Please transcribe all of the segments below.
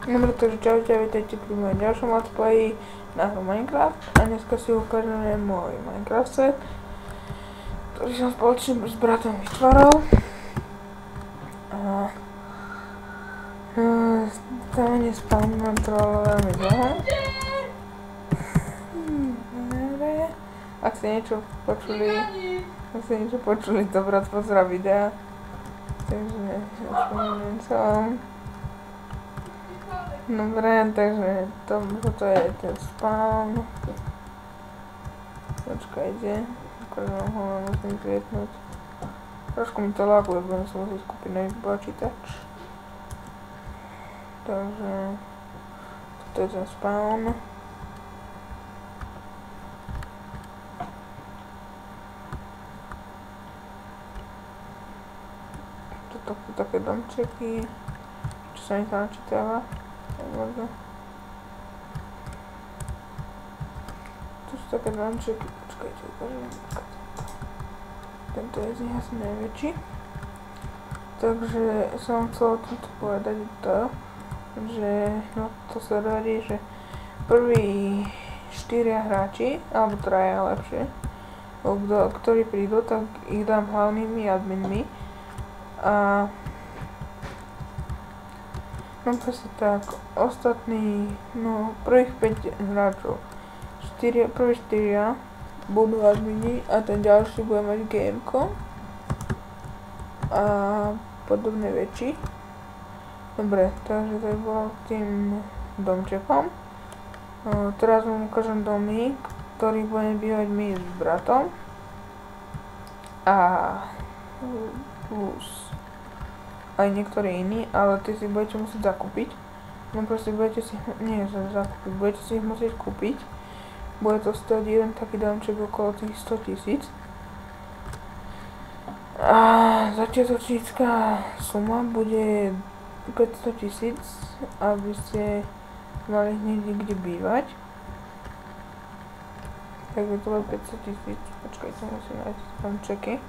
Dobre, takže čaute, vítajte pri mojom ďalšom let's play na hru Minecraft a dneska si ukážeme môj Minecraft set, ktorý som spoločne s bratom vytváral. A stavenie spawnu nám trvalo veľmi dlho. Ak ste niečo počuli, to brat pozerá videa. Takže odpoviem sa vám. Dobre, takže toto je ten spawn. Počkajte, ukážem ho, musím kvietnúť. Trošku mi to laguje, budem sa musieť kúpiť nový počítač. Takže toto je ten spawn. Toto sú také domčeky, čo sa mi tam načítava. Tu sú také domčeky, počkajte, ukážem. Tento je z nich asi najväčší. Takže som chcel týmto povedať to, že no to sa darí, že prví 4 hráči, alebo 3 lepšie, ktorí prídu, tak ich dám hlavnými adminmi. A no proste tak, ostatní, no prvých 5 hráčov, prví 4 budú admini a ten ďalší bude mať gameko a podobné veci. Dobre, takže to je bolo tým domčekom. Teraz vám ukážem domy, ktorý budeme bývať my s bratom a plus aj niektorí iní, ale ty si budete musieť zakúpiť. No proste budete si, nie zakúpiť, budete si ich musieť kúpiť. Bude to stať jeden taký domček okolo tých 100 000. A začiatočnícka suma bude 500 000, aby ste mali hneď kde bývať. Takže to bude 500 000, počkajte, musím nájsť domčeky.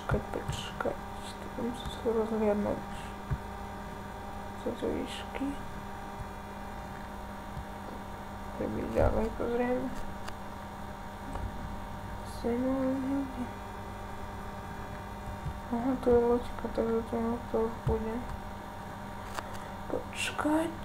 Počkať. Musím sa rozhliadnúť. Co to výšky. Prebyť ďalej, pozrieme. Aha, tu je loďka, takže to už bude. Počkať.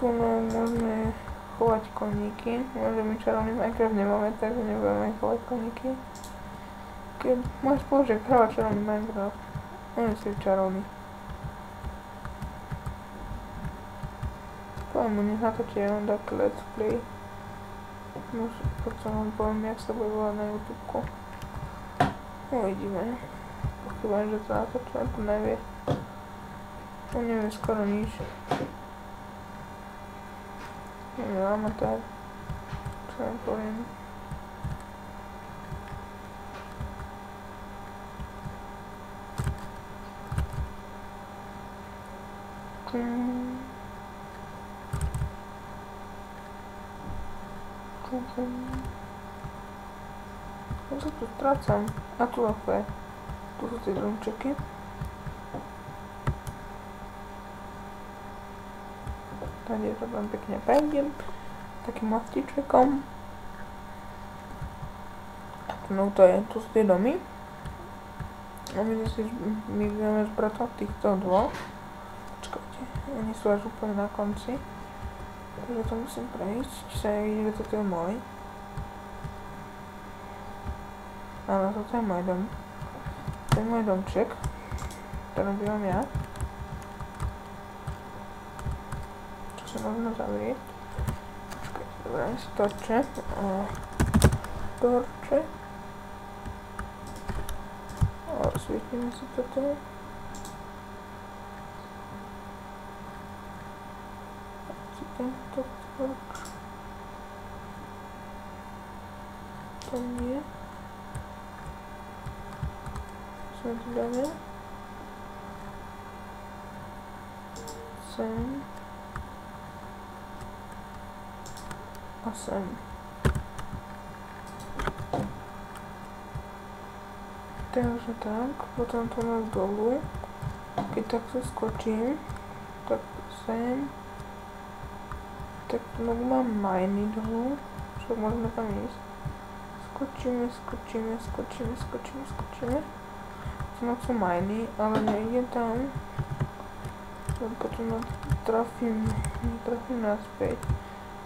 Tu môžeme chovať koníky. Môžeme čarovný Minecraft nemáme, takže nebudeme chovať koníky. Môj spolužiak hráva čarovný Minecraft. On je si čarovný. Poviem mu, nech natočí on taký let's play. Potom vám poviem, jak sa bude volať na YouTubeku. Uvidíme. Pochýbam, že to natočí, on to nevie. On nevie skoro nič. Nevie amatár. Čo vám poviem. Ja sa tu strácam. A tu ako je. Tu sú tie domčeky. Tady to tam pekne prejdem. Takým mostičekom. No to je, tu sú tie domy. A my budeme s bratom týchto dvoch. Oni sú až úplne na konci. Takže to musím prejsť. Či sa nevidí, že toto je môj. Áno, toto je môj dom. To je môj domček. Ktorý bývam ja. Čo sa možno zavrieť. Počkajte, dobré, mi si torče. Osvietíme si toto. Tento torč. To nie. Sme tu dáme. Sem. A sem. Takže tak, potom to mám dolu. Keď takto skočím, tak sem, tak no mám majny dolu, však môžeme tam ísť. Skočíme. No sú majny, ale nejdem tam. Potom netrafím naspäť.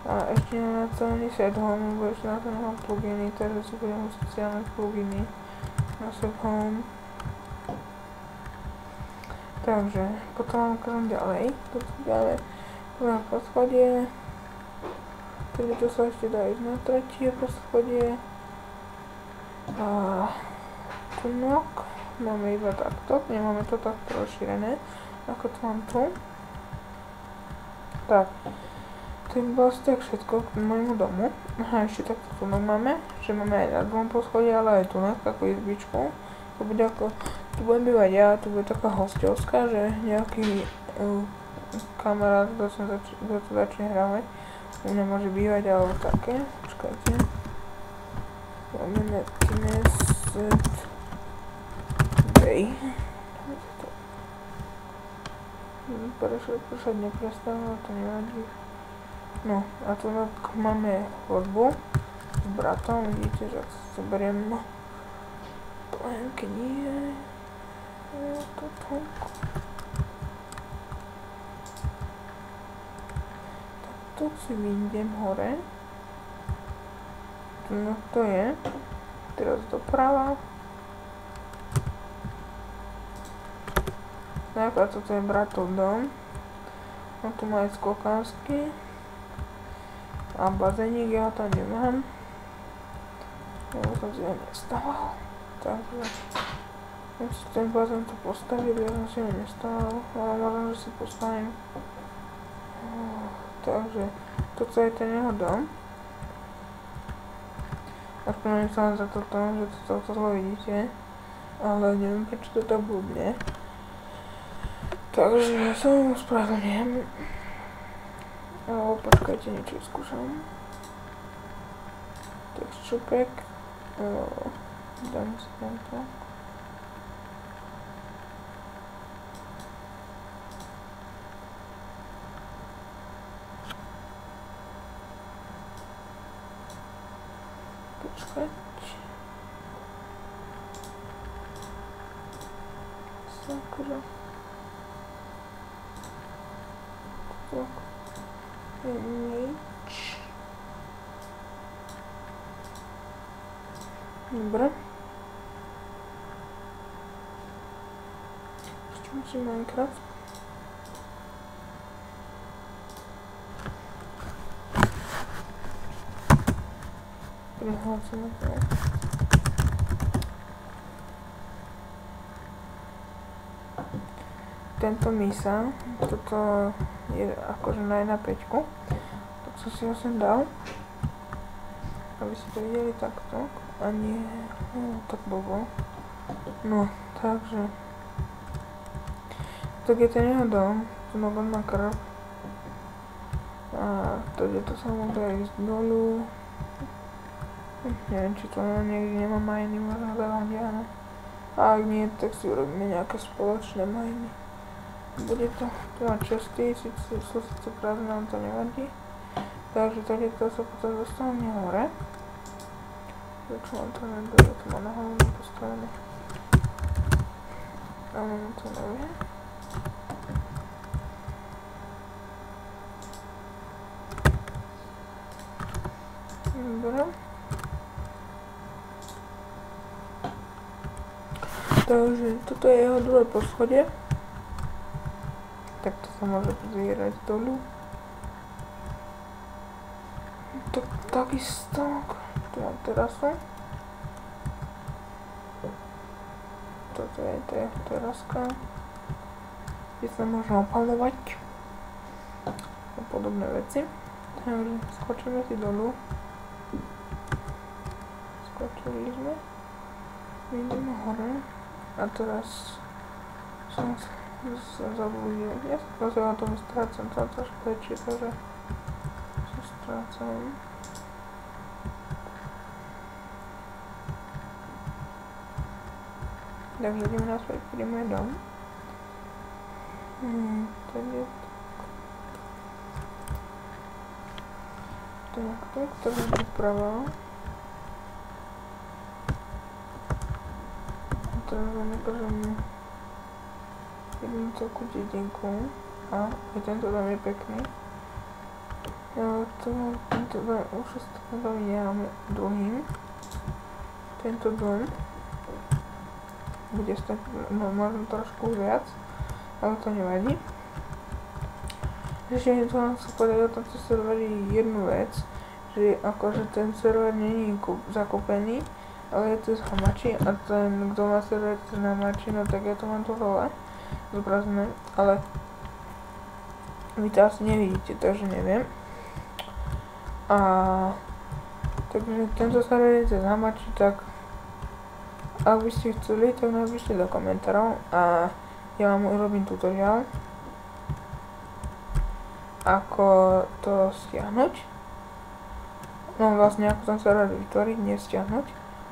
A ešte na celý set home, lebo ešte na to nemám pluginy, takže si budem musieť stiahnuť pluginy na set home. Takže potom ukážem ďalej. Toto ďalej na poschodie. Takže to sa ešte dá ísť na tretie poschodie. A tunok máme iba takto, nemáme to takto rozšírené, ako to mám tu. Tak, to je vlastne tak všetko k môjmu domu. Aha, ešte takto tunok máme, že máme aj na druhom poschodí, ale aj tunok, ako izbičku. To bude ako, tu budem bývať ja, tu bude taká hostovská, že nejaký kamarát, kto to začne hrávať, u mňa môže bývať, alebo také. Počkajte. Máme Knesset Day. Prešať neprestáva, to nevadí. No, a tu máme chodbu s bratom, vidíte, že ak sa zoberiem plenky, nie toto. Takto si vyjdem hore. No to je. Teraz doprava. Tak a toto je bratov dom. No tu má aj skokánsky. A bazénik ja tam nemám. Lebo som si ho nestával. Takže si ten bazén tu postavil, ja som si ho nestával. Ale možno, že si postavím. Takže toto je ten jeho dom. Aspoň sa za to tom, že to zlo vidíte. Ale neviem, prečo to tak blbne. Takže ja sa mu spravedlňujem. Počkajte, niečo skúšam. Tak šupek. Dám si tento. Počkať. Sakra. Tak. Nič. Dobre. Ešte musím Minecraft. Prihlásim to. Tento misa, toto je akože na 1.5, tak som si ho sem dal, aby si to videli takto, a nie, tak blbo. No, takže, tak je ten jeho dom, tu on má krv, a to sa mu dá ísť dolu, neviem, či to niekde nemá majny, možno dávam diane, a ak nie, tak si urobíme nejaké spoločné majny. Bude to, tu má časty, sú síce prázdne, nám to nevadí. Takže tady to sa potom dostane hore. Prečo mám to nebude, to má nahoru postavené. A mám to nevie. Dobre. Takže toto je jeho druhé poschodie. Tak to sa môže pozerať dolu. Takisto, tu mám terasu. Toto je teraska, kde sa môžeme opalovať a podobné veci. Takže skočíme si dolu. Skočili sme. Ideme hore. A teraz som zabudil. Ja sa proste na tom strácam, tam trošku väčšie, takže sa strácam. Takže ideme naspäť, príjme dom. Tady tak, to bude doprava. Teraz ukážem jednu celku dedinku. A aj tento dom je pekný. Tento dom, už ostatné domy nemáme druhým. Tento dom bude stať možno trošku viac, ale to nevadí. Ešte to vám chcem povedať o tomto serveri jednu vec, že akože ten server nie je zakúpený, ale je to z Hamachi a ten, kto má server z Hamachi, no tak ja to mám tu dole zobrazené, ale vy to asi nevidíte, takže neviem. Takže tento server je z Hamachi, tak ak by ste chceli, tak napíšte do komentárov a ja vám urobím tutoriál, ako to stiahnuť. No vlastne ako ten server vytvoriť, nie stiahnuť.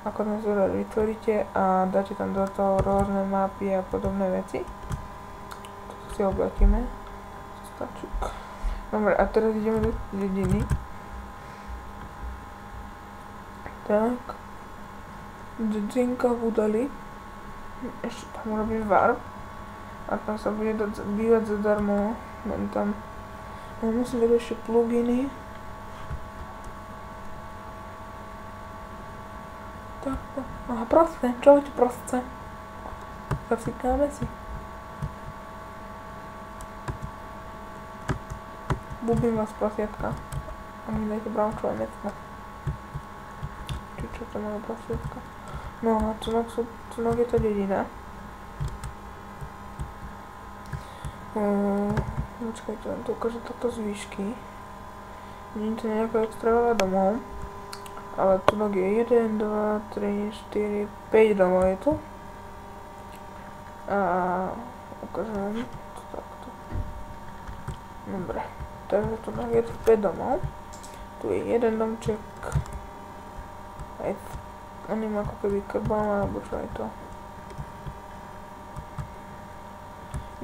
Ako ten server vytvoríte a dáte tam do toho rôzne mapy a podobné veci. To si obletíme. Stačík. Dobre, a teraz ideme do dediny. Tak. Dedzinka v Udali. Ešte tam urobím warp. A tam sa bude dať bývať zadarmo. Len tam musím dať ešte pluginy. Tak, aha, proste, čo proste? Zafikáme si. Bubím vás prosiatka. A mi dajte bramčové mecko. Či čo to máme prosiatka? No a Cunok je to dedina. Počkajte, len tu ukážem toto z výšky. Nie je to nejako extra veľa domov. Ale Cunok je 1, 2, 3, 4, 5 domov je tu. A ukážem to takto. Dobre, takže Cunok je tu 5 domov. Tu je jeden domček. Aj neviem ako keby krbal, alebo čo je to.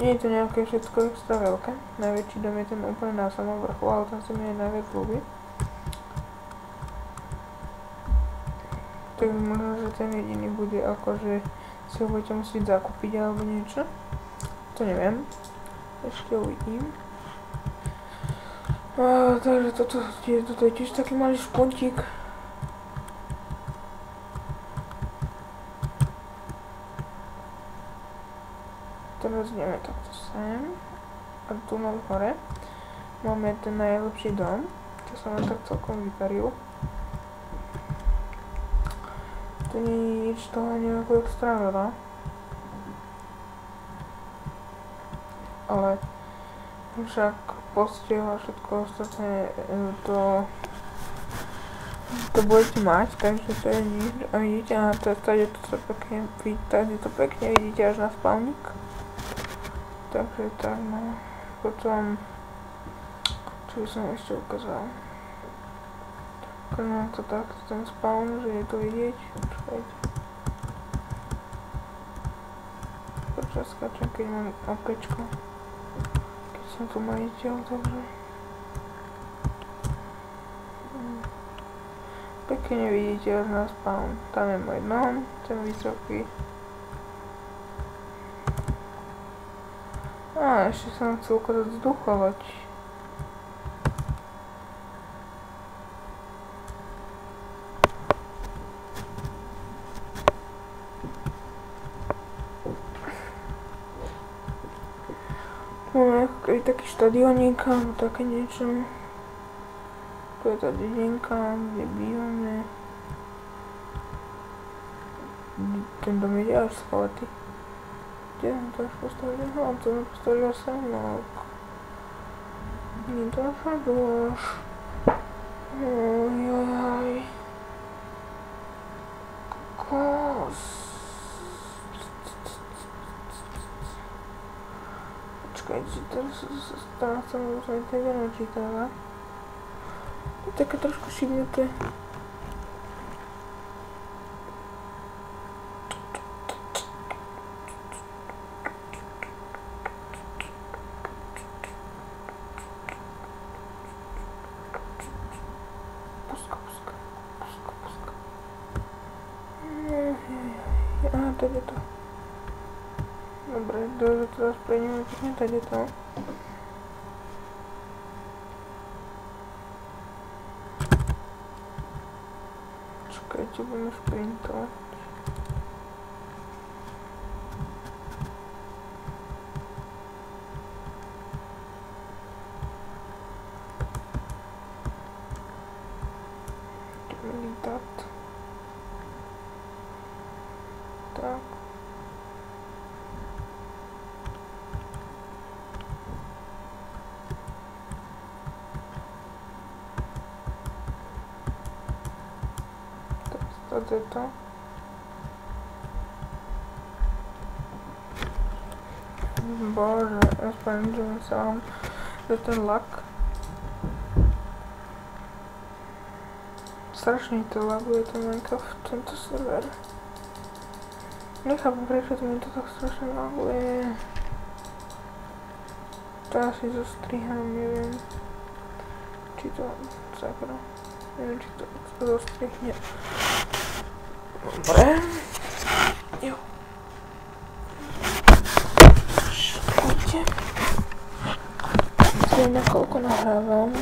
Nie je to nejaké všetko extra veľké. Najväčší dom je ten úplne na samom vrchu, ale tam sa mi aj najviac ľúbi. Tak možno, že ten jediný bude akože si ho budete musieť zakúpiť alebo niečo. To neviem. Ešte uvidím. Takže toto je tiež taký malý špontík. Teraz ideme takto sem. A tu na hore máme ten najlepší dom. To sa nám tak celkom vyparil. To nie je nič toho nejako extra veľa. Ale však posteľ a všetko ostatné to budete mať, takže to je nič. A vidíte, a tady to pekne vidíte až na spavník. Takže tak, no. Potom, čo by som ešte ukázal. Ukážem to takto, ten spawn, že je to vidieť. Počkajte. Počkaj, skáčem, keď mám opečko. Keď som tu majiteľ, takže... Pekne vidíte až na spawn. Tam je môj dom, ten vysoký. A ešte som chcel ukázať vzducholoď. Máme ako keby taký štadioník alebo také niečo. Tu je tá dedinka, kde bývame. Ten dom je až schovatý. Kde som to až postavil? No, to som postavil samok. Nie to až dôž. Ojoj. Kokos. Počkajte, teraz sa strácam, lebo sa mi teda načítava. To je také trošku šibnuté. puska. Aha, tady je to. Dobre, teraz prejdeme pekne, tady je to. Čakajte, budeme šprintovať. Tak. Tady je to. Bože, aspoň, že sa vám za ten lak. Strašne to laguje ten Minecraft v tomto servere. Nechápem, prečo to mi to tak strašne laguje. To asi zostriham, neviem. Či to sakra. Neviem, či to zostrihne. Dobre. Jo. Škajte. Zrejme koľko nahrávam.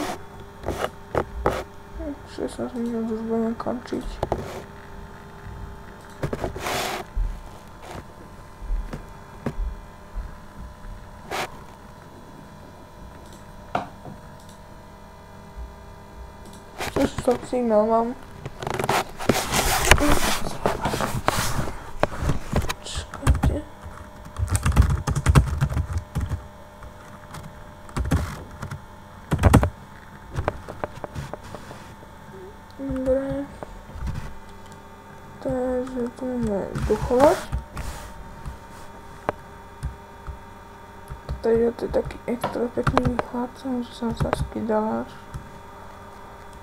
16 minút už budeme končiť. Už stop signál mám. Čakajte. Dobre. Takže tu máme duchovať. Tady je to taký extra pekný výhľad, že som sa skydala až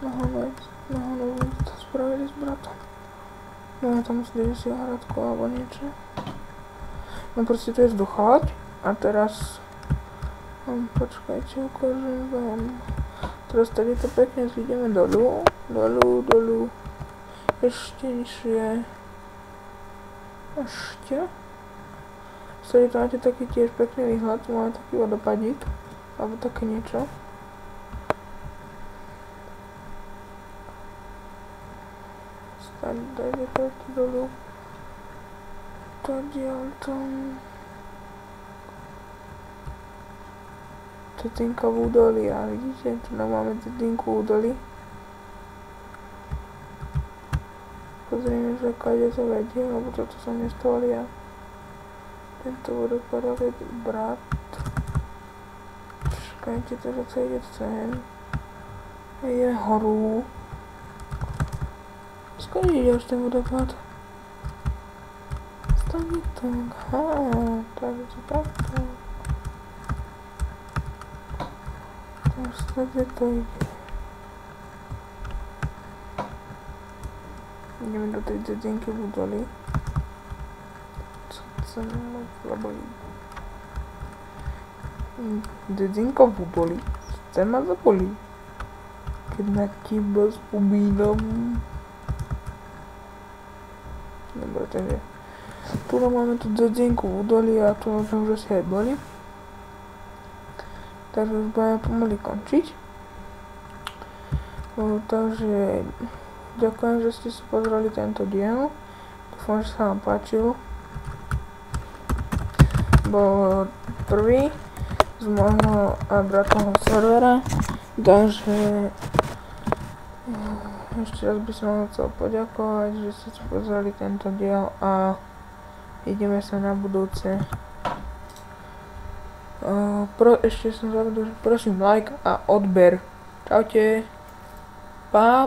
náhodou to spravili s bratom. Budeme tam musieť si hradku alebo niečo. No proste to je vzduchovať. A teraz počkajte, ukážem vám. Teraz tady to pekne zvidíme dolu. Ešte nižšie. Ešte. Tady to máte taký tiež pekný výhľad. Máme taký vodopadík. Alebo také niečo. Dajte to tu dolu. Tadiaľto. Dedinka v údolí. A vidíte, tu máme dedinku v údolí. Pozrieme, že kade to vedie, lebo toto som nestával ja. Tento vodopad je brat. Čakajte, to sa ide sem. Je horu. Skoro ide už ten vodopad. Stane tak, takže to takto. Takže to ide. Ideme do tej dedinky v údolí. Co sa ma zabolí? Dedinka v údolí. Co ma zabolí? Keď na teba spomínam. Dobre, takže tu máme tu dedinku v údolí a tu sme už asi aj boli. Takže už budeme pomaly končiť. Takže ďakujem, že ste si pozreli tento diel. Dúfam, že sa vám páčil. Bol prvý z môjho a bratovho servera. Takže ešte raz by som vám chcel poďakovať, že ste si pozreli tento diel a ideme sa na budúce. Ešte som zabudol, že prosím like a odber. Čaute. Pa.